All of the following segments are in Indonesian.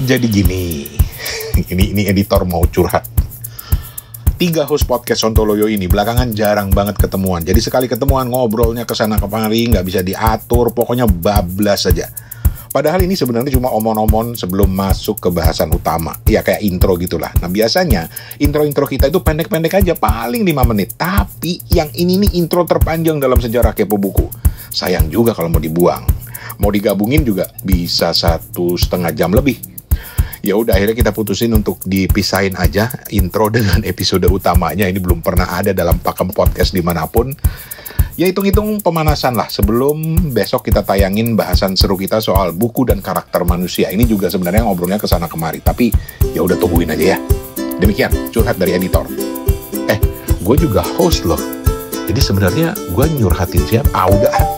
Jadi gini, ini editor mau curhat. 3 host podcast Sontoloyo ini belakangan jarang banget ketemuan. Jadi sekali ketemuan ngobrolnya kesana kemari, nggak bisa diatur, pokoknya bablas saja. Padahal ini sebenarnya cuma omong-omong sebelum masuk ke bahasan utama. Ya kayak intro gitulah. Nah biasanya intro-intro kita itu pendek-pendek aja, paling 5 menit. Tapi yang ini nih intro terpanjang dalam sejarah Kepo Buku. Sayang juga kalau mau dibuang. Mau digabungin juga bisa 1,5 jam lebih. Ya udah akhirnya kita putusin untuk dipisahin aja intro dengan episode utamanya. Ini belum pernah ada dalam pakem podcast dimanapun. Ya hitung-hitung pemanasan lah sebelum besok kita tayangin bahasan seru kita soal buku dan karakter manusia. Ini juga sebenarnya ngobrolnya kesana kemari, tapi ya udah tungguin aja ya. Demikian curhat dari editor. Gue juga host loh. Jadi sebenarnya gue nyurhatin siapa? Udah.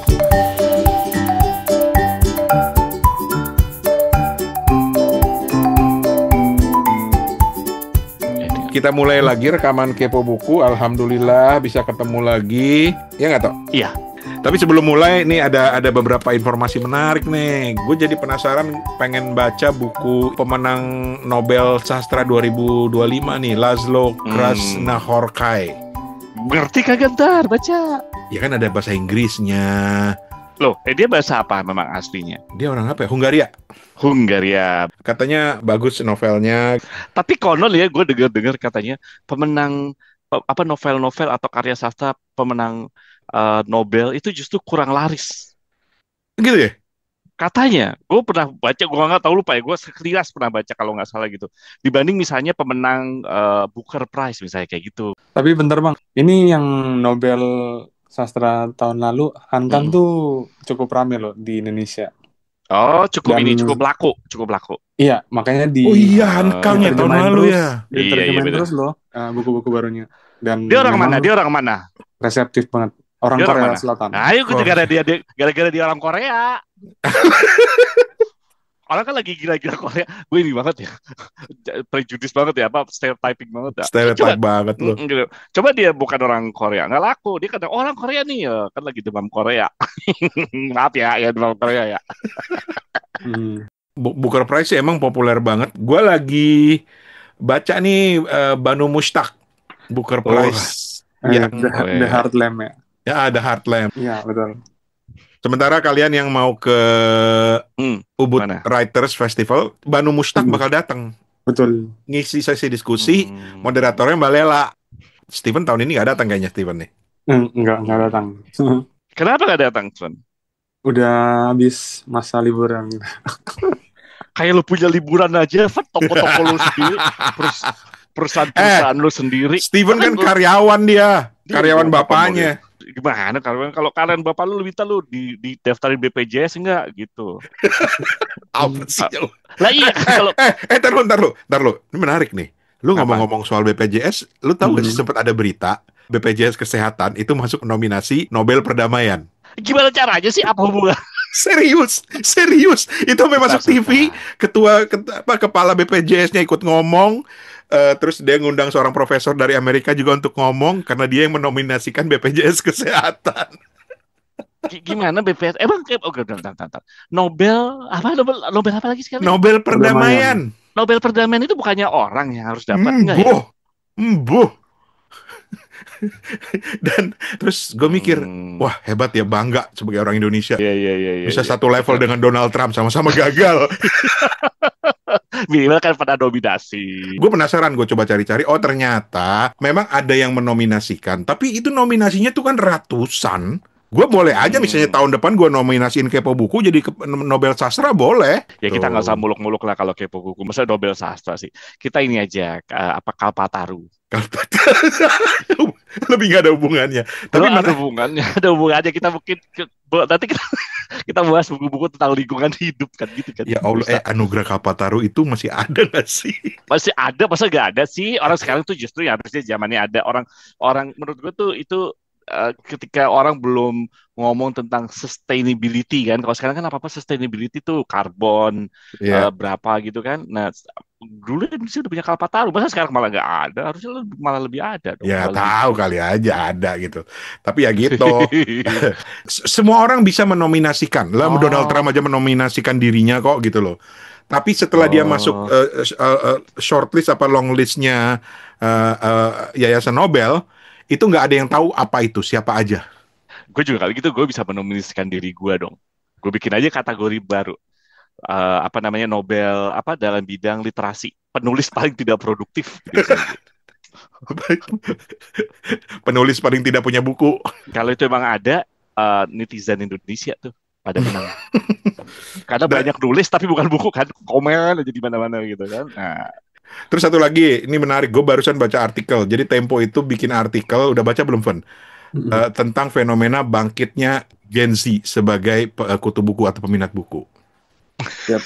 Kita mulai lagi rekaman Kepo Buku. Alhamdulillah bisa ketemu lagi. Ya nggak toh? Iya. Tapi sebelum mulai, nih ada beberapa informasi menarik nih. Gue jadi penasaran pengen baca buku pemenang Nobel Sastra 2025 nih, Laszlo Krasznahorkai. Ngerti kagak ntar baca? Ya kan ada bahasa Inggrisnya. Loh, dia bahasa apa memang aslinya? Dia orang apa ya? Hungaria. Hungaria. Katanya bagus novelnya. Tapi konon ya, gue dengar katanya pemenang novel-novel atau karya sastra pemenang Nobel itu justru kurang laris. Gitu ya? Katanya, gue pernah baca, gue nggak tahu lupa ya, gue sekilas pernah baca kalau nggak salah gitu. Dibanding misalnya pemenang Booker Prize misalnya kayak gitu. Tapi bentar bang, ini yang Nobel Sastra tahun lalu, Han Kang tuh cukup rame loh di Indonesia. Oh, cukup laku. Iya, makanya Han Kang ya tahun lalu terus, ya. Diterjemahin terus loh buku-buku barunya. Dan Dia orang mana? Reseptif banget. Orang dia Korea orang Selatan. Ayo gara-gara dia orang Korea. Orang kan lagi gila-gila Korea. Gue ini banget ya. Prejudis banget ya, stereotyping banget ya. Stereotype banget loh. Gitu. Coba dia bukan orang Korea, nggak laku. Dia kata orang Korea nih ya, kan lagi demam Korea. Maaf ya demam Korea ya. Booker Prize sih emang populer banget. Gue lagi baca nih Banu Mushtaq, Booker Prize. The Heartland ya. Ya, ada Heartland. Iya, betul. Sementara kalian yang mau ke Ubud Writers Festival, Banu Mushtaq bakal datang. Betul. Ngisi sesi diskusi, moderatornya Mbak Lela. Steven tahun ini nggak datang kayaknya, Steven nih. Nggak datang. Kenapa nggak datang, Steven? Udah habis masa liburan. Kayak lu punya liburan aja, toko-toko lu sendiri, perusahaan lu sendiri. Steven kan karyawan dia karyawan bapaknya. Gimana kalau kalian bapak lu minta lu di daftarin BPJS enggak gitu. Apa sih? Lah iya kalau Ntar lu. Ini menarik nih. Lu ngomong-ngomong soal BPJS, lu tahu gak sih sempat ada berita BPJS Kesehatan itu masuk nominasi Nobel Perdamaian. Gimana caranya sih? Apa hubungan? Serius. Itu sampai masuk TV, kepala BPJS-nya ikut ngomong. Terus dia ngundang seorang profesor dari Amerika juga untuk ngomong karena dia yang menominasikan BPJS Kesehatan. Gimana BPJS? Nobel apa lagi sekarang? Nobel Perdamaian. Nobel Perdamaian itu bukannya orang yang harus dapat enggak ya? Dan terus gue mikir, wah hebat ya, bangga sebagai orang Indonesia. Bisa satu level dengan Donald Trump, sama-sama gagal. Minimal kan pada nominasi. Gue penasaran, gue coba cari-cari. Oh ternyata memang ada yang menominasikan, tapi itu nominasinya tuh kan ratusan. Gue boleh aja misalnya tahun depan gue nominasiin Kepo Buku jadi Nobel Sastra, boleh. Ya kita nggak usah muluk-muluk lah kalau Kepo Buku. Masa Nobel Sastra sih. Kita ini aja Kalpataru. Lebih nggak ada hubungannya. Tapi ada hubungannya. Kita mungkin nanti kita bahas buku-buku tentang lingkungan hidup kan gitu kan. Ya Allah, anugerah Kalpataru itu masih ada nggak sih? Masih ada, masa nggak ada sih? Orang sekarang tuh justru ya harusnya zamannya ada. Orang menurut gue tuh itu ketika orang belum ngomong tentang sustainability kan. Kalau sekarang kan apa-apa sustainability tuh karbon berapa gitu kan. Nah, dulu Indonesia udah punya Kalpataru, masa sekarang malah nggak ada? Harusnya malah lebih ada dong. Ya tahu kali aja ada gitu. Tapi ya gitu. Semua orang bisa menominasikan. Lah Donald Trump aja menominasikan dirinya kok gitu loh. Tapi setelah dia masuk Oh, shortlist apa long listnya Yayasan Nobel, itu nggak ada yang tahu apa itu, siapa aja. gue juga kali gitu gue bisa menominasikan diri gue dong. Gue bikin aja kategori baru. Apa namanya Nobel apa dalam bidang literasi. Penulis paling tidak produktif. Gitu. Penulis paling tidak punya buku. Kalau itu emang ada, netizen Indonesia tuh pada menang. Karena Dan banyak nulis tapi bukan buku kan, komen aja di mana-mana gitu kan. Nah, terus satu lagi, ini menarik. Gue barusan baca artikel. Jadi Tempo itu bikin artikel, udah baca belum, Fen? Tentang fenomena bangkitnya Gen Z sebagai kutu buku atau peminat buku. Yap.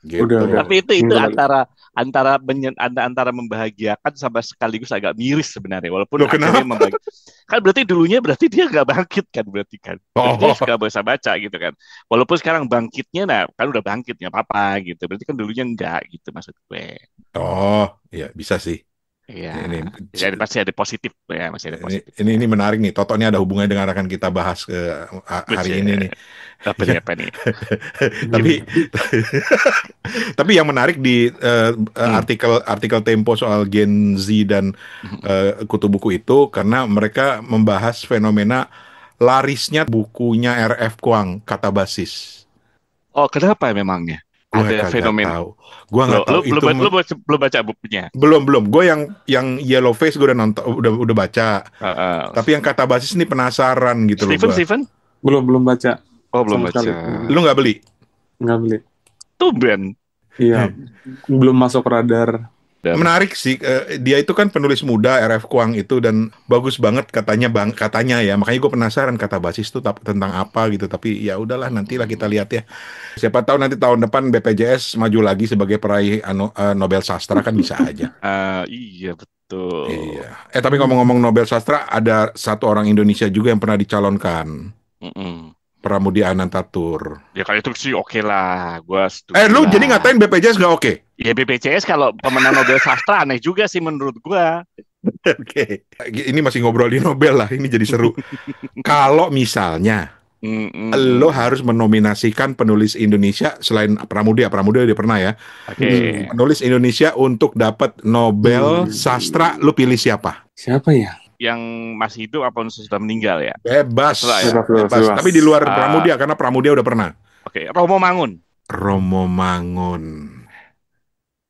Gitu. Udah. tapi itu Minggu lalu. antara membahagiakan sama sekaligus agak miris sebenarnya. Walaupun Loh, kenapa? akhirnya kan berarti dia nggak bangkit kan berarti kan. Berarti dia Oh, suka bisa baca gitu kan. Walaupun sekarang bangkitnya, nah kan udah bangkit nggak apa-apa gitu. Berarti kan dulunya enggak gitu maksud gue. oh, ya bisa sih. Iya, Ini, jadi pasti ada positif ya, masih ada positif. ini menarik nih. Toto ini ada hubungannya dengan akan kita bahas hari ini nih. Apa Ya, nih apa nih? tapi tapi yang menarik di Hmm. artikel Tempo soal Gen Z dan kutu buku itu karena mereka membahas fenomena larisnya bukunya R.F. Kuang, Kata Basis. Oh, kenapa memangnya? Gue Ada kagak fenomena. tahu. Gue nggak tahu itu. Belum baca bukunya. Belum. Gue yang Yellow Face gue udah nonton, udah baca. Uh, Tapi yang Kata Basis ini penasaran gitu loh gue. Steven? Belum baca Oh, belum sama sekali. baca. Lu nggak beli? Nggak beli. Tumben. Iya, belum masuk radar. Menarik sih, dia itu kan penulis muda R.F. Kuang itu dan bagus banget katanya ya. Makanya gue penasaran Kata Basis itu tentang apa gitu. Tapi ya udahlah nantilah kita lihat ya. Siapa tahu nanti tahun depan BPJS maju lagi sebagai peraih Nobel Sastra kan bisa aja. Iya betul. Iya. Tapi ngomong-ngomong Nobel Sastra, ada satu orang Indonesia juga yang pernah dicalonkan. Mm-mm. Pramudia Anantatur. Ya kalau itu sih oke lah, gue setuju Lu lah. jadi ngatain BPJS nggak oke? Ya BPJS kalau pemenang Nobel Sastra aneh juga sih menurut gue. Oke. Ini masih ngobrol di Nobel lah, ini jadi seru. Kalau misalnya lo harus menominasikan penulis Indonesia selain Pramudia udah pernah ya. Oke. Penulis Indonesia untuk dapat Nobel Sastra, lo pilih siapa? Siapa ya? Yang masih hidup apa sudah meninggal ya? Bebas. Terserah ya. Bebas. Tapi di luar Pramudia karena Pramudia udah pernah. Oke, Romo Mangun. Romo Mangun.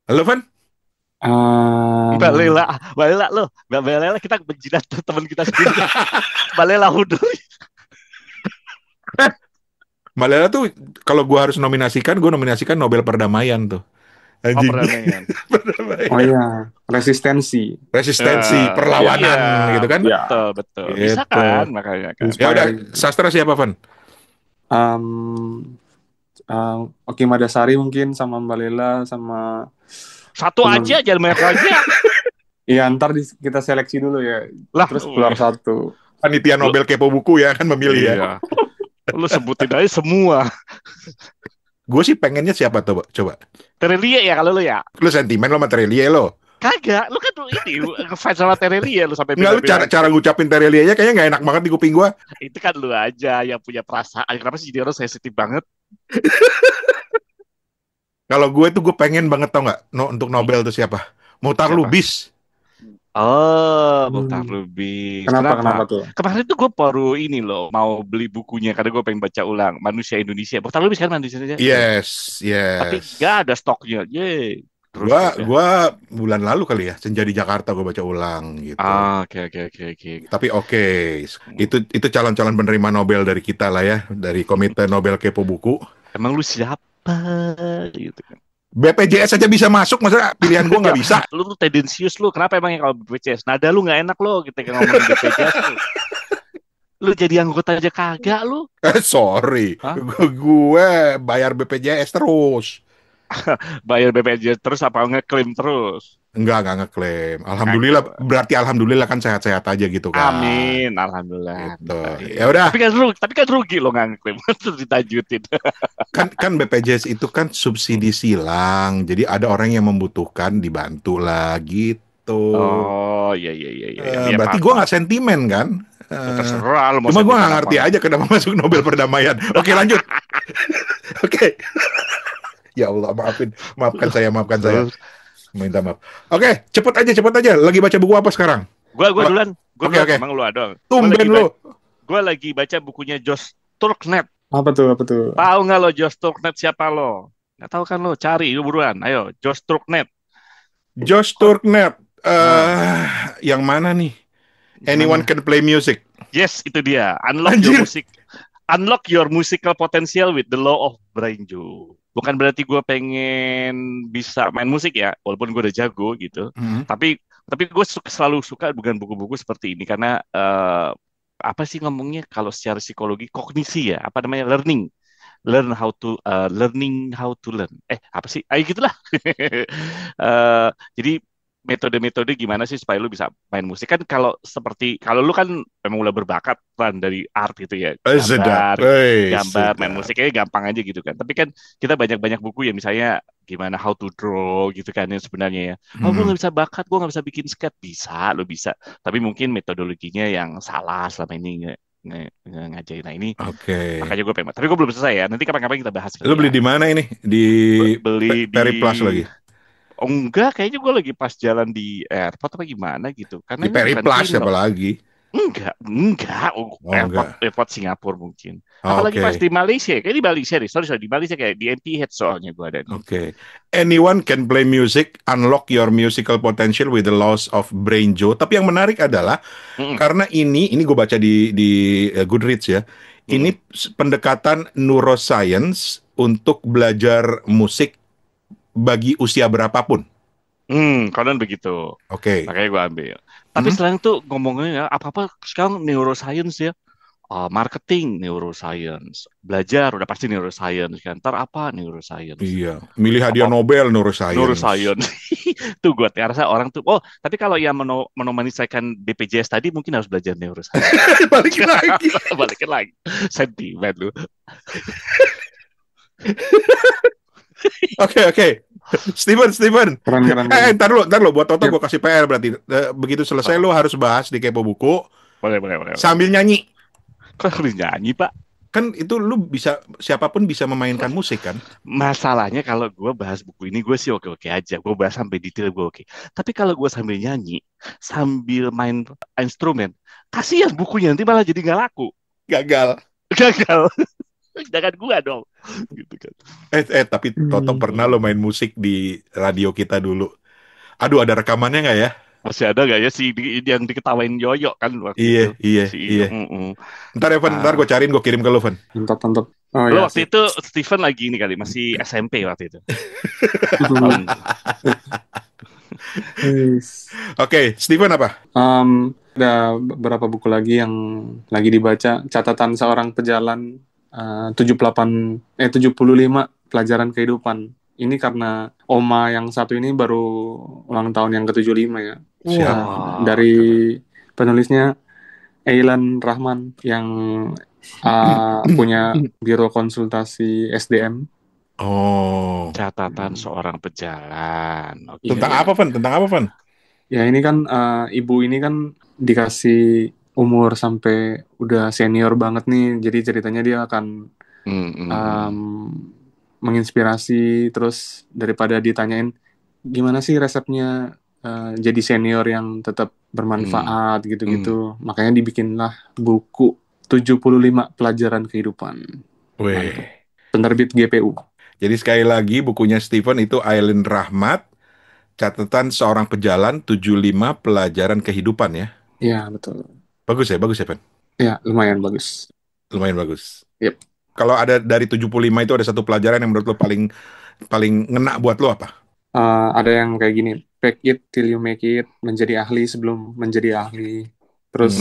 Halo, Van? Mbak Lela lo. Mbak Lela kita menjilat teman kita sendiri. Mbak Lela Huduri. Mbak Lela tuh kalau gue harus nominasikan, gue nominasikan Nobel Perdamaian tuh. Anjing. Perdamaian. Oh iya, resistensi. Perlawanan iya, gitu kan? Betul. Gitu. Bisa kan makanya kan. Ya udah, sastra siapa, Van? Oki Madasari mungkin sama Mbak Lela sama Satu aja, jangan banyak aja. Iya, ntar kita seleksi dulu ya. Lah, Terus keluar satu. Panitia Nobel Kepo Buku ya kan memilih ya. Iya. Lu sebutin aja semua. Gue sih pengennya siapa tuh, coba. Terelie ya kalau lu ya. Lu sentimen lo sama Terelie lo. Kagak, lu kan ini ngefans sama Terelie lu sampai Enggak, lu cara ngucapin Terelie aja kayaknya nggak enak banget di kuping gue. Itu kan lu aja yang punya perasaan. Kenapa sih jadi orang sensitif banget? Kalau gue tuh gue pengen banget tau nggak untuk Nobel tuh siapa? Muchtar Siapa? Lubis. Oh, Muchtar Lubis. Kenapa tuh? Kemarin tuh gue baru ini loh mau beli bukunya karena gue pengen baca ulang Manusia Indonesia. Muchtar Lubis kan Manusia Indonesia. Yes. Tapi gak ada stoknya. Yeay. Gua bulan lalu kali ya, Senja di Jakarta gue baca ulang gitu. Oke. Tapi oke. Itu calon-calon penerima Nobel dari kita lah ya, dari Komite Nobel Kepo Buku. Emang lu siapa? Gitu kan. BPJS aja bisa masuk, masa pilihan gue nggak bisa? Lu tuh tendensius lu. Kenapa emangnya kalau BPJS? Nada lu nggak enak lo kita ngomongin BPJS lu. Lu jadi anggota aja kagak lu. Sorry, gue bayar BPJS terus. Bayar BPJS terus apa ngeklaim terus? Enggak ngeklaim. Alhamdulillah, berarti alhamdulillah kan sehat-sehat aja gitu kan. Amin, alhamdulillah. Gitu. Ya udah. Tapi kan rugi lo nggak ngeklaim terus ditajutin. kan BPJS itu kan subsidi silang. Jadi ada orang yang membutuhkan dibantu lah gitu. Oh, iya. Berarti gue nggak sentimen kan? Terserah lo mau. Cuma gue nggak ngerti aja kenapa masuk Nobel Perdamaian. Oke, lanjut. Oke. Ya Allah, maafkan saya. Minta maaf. Oke, cepet aja. Lagi baca buku apa sekarang? Gua Apa? duluan. Oke. Emang lu ada. Tumben lu. Gua lagi baca bukunya Josh Turknet. Apa tuh? Apa tuh? Tahu nggak lo Josh Turknet siapa lo? Nggak tahu kan lo? Cari lu buruan. Ayo, Josh Turknet. Josh Kok Turknet. ah, Yang mana nih? Anyone gimana? can play music. Yes, itu dia. Anjir. Unlock your musical potential with the law of Brainjo. Bukan berarti gue pengen bisa main musik ya, walaupun gue udah jago gitu. Hmm. Tapi gue selalu suka dengan buku-buku seperti ini karena apa sih ngomongnya kalau secara psikologi kognisi ya, apa namanya learning how to learn. Apa sih? Ayo gitulah. Jadi metode-metode gimana sih supaya lu bisa main musik kan kalau lu kan memang udah berbakat kan dari art gitu ya, Sedap. gambar main Sedap. musiknya gampang aja gitu kan. Tapi kan kita banyak-banyak buku ya misalnya gimana how to draw gitu kan yang sebenarnya ya. Gue nggak bisa bakat, gue nggak bisa bikin sketch. Bisa, lo bisa. Tapi mungkin metodologinya yang salah selama ini ngajarin. Nah ini Oke. makanya gue pengen. Tapi gue belum selesai ya. Nanti kapan-kapan kita bahas Lu kali beli ya. di mana ini? Di Beli di Periplus lagi. Oh enggak, kayaknya gue lagi pas jalan di airport apa gimana gitu. Karena Di ini bukan Periplus Kindle. siapa lagi? Enggak. Oh, enggak. Airport Singapura mungkin. Oh, Apalagi pas oke. di Malaysia. Kayak di Malaysia deh. Sorry, di Malaysia kayak di MPH soalnya gue ada nih. Oke. Anyone can play music, unlock your musical potential with the laws of Brainjo. Tapi yang menarik adalah Mm-mm. karena ini gue baca di Goodreads ya. Ini pendekatan neuroscience untuk belajar musik bagi usia berapapun. Konon begitu. Oke. Makanya gue ambil. Tapi Hmm? selain itu ngomongnya apa-apa sekarang neuroscience ya. Marketing neuroscience. Belajar udah pasti neuroscience kan. Ntar apa neuroscience? Iya. Milih hadiah Apa Nobel neuroscience. neuroscience. Tuh gue rasa orang tuh. Oh, tapi kalau yang menomanisakan BPJS tadi mungkin harus belajar neuroscience. Balik lagi. Balikin lagi. Sentimen lu. Oke. Steven. Keren. Ntar lu, buat Toto Yap. gue kasih PR berarti. Begitu selesai Apa? lu harus bahas di Kepo Buku Boleh. sambil nyanyi. Kok harus nyanyi, Pak? Kan itu lu bisa, siapapun bisa memainkan musik kan? Masalahnya kalau gue bahas buku ini, gue sih oke-oke aja. Gue bahas sampai detail, gue oke. Tapi kalau gue sambil nyanyi, sambil main instrumen, kasihan bukunya, nanti malah jadi nggak laku. Gagal. Gagal. Jangan gue dong. Gitu kan. Tapi Toto pernah lo main musik di radio kita dulu. Aduh, ada rekamannya nggak ya? Masih ada nggak ya yang diketawain Yoyo kan waktu Iya. itu? Mm-mm. Ntar ya, Van. Ntar gue cariin, gue kirim ke lo, Van. Mantap. Oh Lo ya, waktu sip. itu Steven lagi ini kali, masih SMP waktu itu. Yes. Oke, Steven apa? Ada beberapa buku lagi yang lagi dibaca. Catatan seorang pejalan 75 pelajaran kehidupan. Ini karena Oma yang satu ini baru ulang tahun yang ke-75 ya. Siap. Wah, Dari keren. penulisnya Eilan Rahman yang punya biro konsultasi SDM. Oh. Catatan seorang pejalan. Oke. Tentang Iya. apa, Van? Ya ini kan ibu ini kan dikasih umur sampai udah senior banget nih. Jadi ceritanya dia akan menginspirasi, terus daripada ditanyain gimana sih resepnya jadi senior yang tetap bermanfaat gitu-gitu. Makanya dibikinlah buku 75 pelajaran kehidupan. Weh. Penerbit GPU. Jadi sekali lagi bukunya Steven itu Aileen Rahmat, Catatan Seorang Pejalan 75 Pelajaran Kehidupan ya. Ya, betul. Bagus ya, Van? Ya, lumayan bagus. Lumayan bagus. Yep. Kalau ada dari 75 itu ada satu pelajaran yang menurut lo paling ngena buat lo apa? Ada yang kayak gini, fake it till you make it, menjadi ahli sebelum menjadi ahli. Terus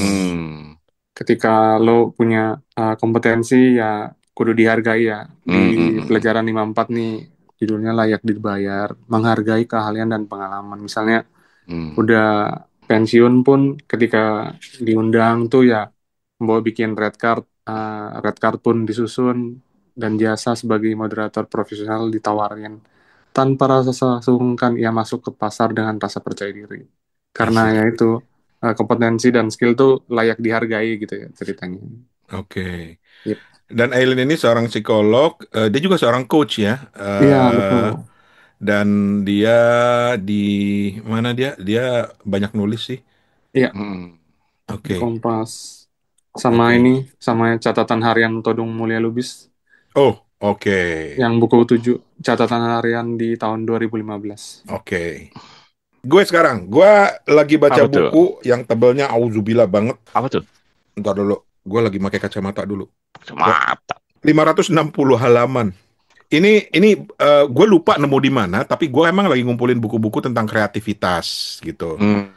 ketika lo punya kompetensi ya kudu dihargai ya. Di pelajaran 54 nih judulnya layak dibayar, menghargai keahlian dan pengalaman. Misalnya udah pensiun pun ketika diundang tuh ya mau bikin red card pun disusun dan jasa sebagai moderator profesional ditawarin. Tanpa rasa sungkan ia masuk ke pasar dengan rasa percaya diri. Karena ya itu kompetensi dan skill tuh layak dihargai gitu ya ceritanya. Oke. Yep. Dan Aileen ini seorang psikolog, dia juga seorang coach ya. Iya, betul. Dan dia di mana dia? Dia banyak nulis sih. Iya, Hmm. di Oke, Kompas. Sama oke. ini, sama catatan harian Todung Mulia Lubis. Oh, oke. Yang buku 7 catatan harian di tahun 2015. Oke. Gue lagi baca Apa tuh? buku yang tebelnya auzubillah banget. Apa tuh? Ntar dulu, gue lagi pakai kacamata dulu. Mata. 560 halaman. Gue lupa nemu di mana, tapi gue emang lagi ngumpulin buku-buku tentang kreativitas gitu. Hmm.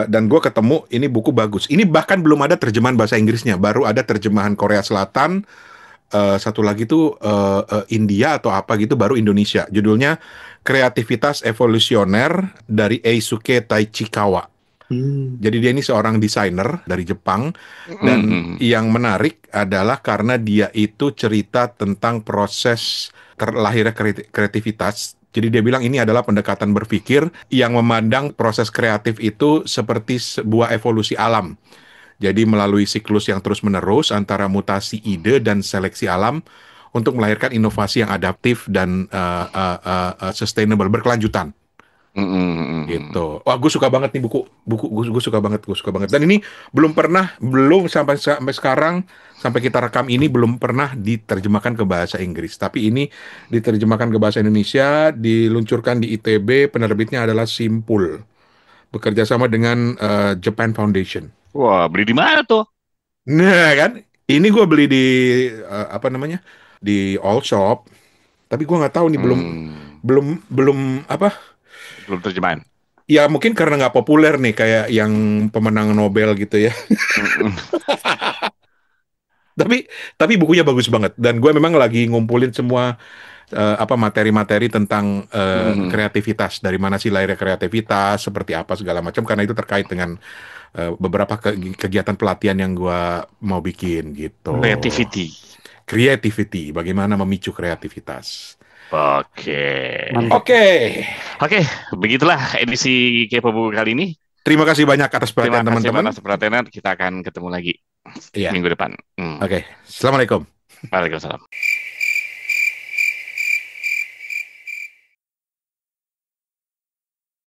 Dan gue ketemu ini buku bagus. Ini bahkan belum ada terjemahan bahasa Inggrisnya, baru ada terjemahan Korea Selatan. Satu lagi tuh India atau apa gitu, baru Indonesia. Judulnya Kreativitas Evolusioner dari Eisuke Taichikawa. Jadi dia ini seorang desainer dari Jepang, dan Hmm. yang menarik adalah karena dia itu cerita tentang proses terlahirnya kreativitas. Jadi dia bilang ini adalah pendekatan berpikir yang memandang proses kreatif itu seperti sebuah evolusi alam. Jadi melalui siklus yang terus-menerus antara mutasi ide dan seleksi alam untuk melahirkan inovasi yang adaptif dan sustainable, berkelanjutan. Hmm. Gitu. Wah, gue suka banget nih buku gue suka banget, gue suka banget. Dan ini belum sampai sekarang, sampai kita rekam ini belum pernah diterjemahkan ke bahasa Inggris. Tapi ini diterjemahkan ke bahasa Indonesia, diluncurkan di ITB, penerbitnya adalah Simpul, bekerja sama dengan Japan Foundation. Wah, beli di mana tuh? Nah kan, ini gue beli di apa namanya, di All Shop. Tapi gue nggak tahu nih, belum Hmm. belum belum apa. Belum terjemahan. Ya mungkin karena nggak populer nih kayak yang pemenang Nobel gitu ya. Hmm. Tapi bukunya bagus banget, dan gue memang lagi ngumpulin semua apa materi-materi tentang Hmm. kreativitas, dari mana sih lahirnya kreativitas, seperti apa segala macam, karena itu terkait dengan beberapa kegiatan pelatihan yang gue mau bikin gitu. Creativity. Creativity, bagaimana memicu kreativitas. Oke. Mantap. Oke, Oke, begitulah edisi Kepo Buku kali ini. terima kasih banyak atas Terima perhatian kasih teman-teman. atas perhatiannya. Kita akan ketemu lagi Iya, minggu depan. oke. Assalamualaikum. Waalaikumsalam.